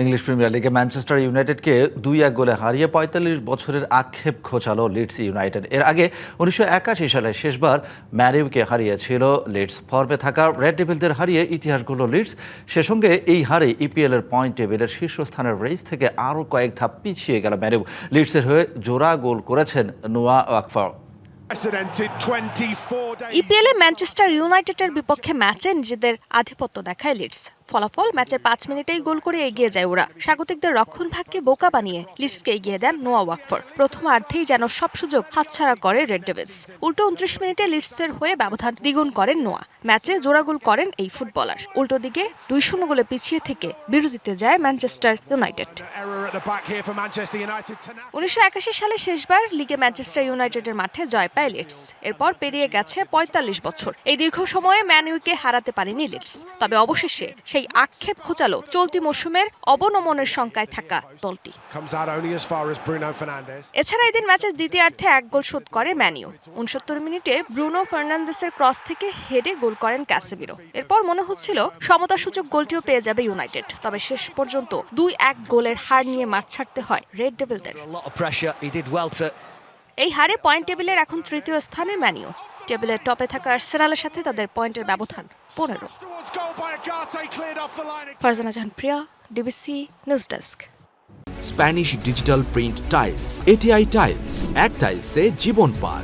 English premier লিগে Manchester ইউনাইটেডকে ২-১ গোলে হারিয়ে ৪৫ বছরের আক্ষেপ ঘোচালো লিডস ইউনাইটেড। এর আগে ১৯৮১ সালে শেষবার ম্যান ইউকে হারিয়েছিল লিডস। ফর্মে থাকা রেড ডেভিলদের হারিয়ে ইতিহাস গড়ল লিডস। সে সঙ্গে এই হারে ইপিএলের পয়েন্ট টেবিলের শীর্ষস্থানের রেস থেকে আরও কয়েক ধাপ পিছিয়ে গেল ম্যান ইউ। লিডসের হয়ে জোড়া গোল করেছেন নোয়া ওয়াকফর। ইপিএলে ম্যানচেস্টার ইউনাইটেডের বিপক্ষে ম্যাচে নিজেদের আধিপত্য দেখায় লিডস। ফলাফল ম্যাচের ৫ মিনিটেই গোল করে এগিয়ে যায় ওরা। স্বাগতিকদের রক্ষণভাগকে বোকা বানিয়ে লিডসকে এগিয়ে দেন নোয়া ওয়াকফর। প্রথমার্ধেই যেন সব সুযোগ হাতছাড়া করে রেড ডেভিলস। উল্টো ২৯ মিনিটে লিডসের হয়ে ব্যবধান দ্বিগুণ করেন নোয়া। ম্যাচে জোড়া গোল করেন এই ফুটবলার। উল্টো দিকে ২-০ গোলে পিছিয়ে থেকে বিরতিতে যায় ম্যানচেস্টার ইউনাইটেড। ১৯৮১ সালে শেষবার লিগে ম্যানচেস্টার ইউনাইটেডের মাঠে জয় পায় লিডস। এরপর পেরিয়ে গেছে ৪৫ বছর। এই দীর্ঘ সময়ে ম্যান ইউকে হারাতে পারেনি লিডস। তবে অবশেষে সেই আক্ষেপ ঘোচালো চলতি মৌসুমের অবনমনের শঙ্কায় থাকা দলটি। এছাড়া এদিন ম্যাচের দ্বিতীয়ার্ধে ১ গোল শোধ করে ম্যান ইউ। ৬৯ মিনিটে ব্রুনো ফার্নান্দেসের ক্রস থেকে হেডে গোল করেন ক্যাসেমিরো। এরপর মনে হচ্ছিল সমতাসূচক গোলটিও পেয়ে যাবে ইউনাইটেড। তবে শেষ পর্যন্ত ২-১ গোলের হার নিয়ে মাঠ ছাড়তে হয় রেড ডেভিলদের। এই হারে পয়েন্ট টেবিলের এখন তৃতীয় স্থানে ম্যান ইউ। টেবিলের টপে থাকা আর্সেনালের সাথে তাদের পয়েন্টের ব্যবধান ১৫। Farzana Jahan Priya, DBC news desk. Spanish digital print tiles, ATI tiles, এক টাইলসে জীবন পার।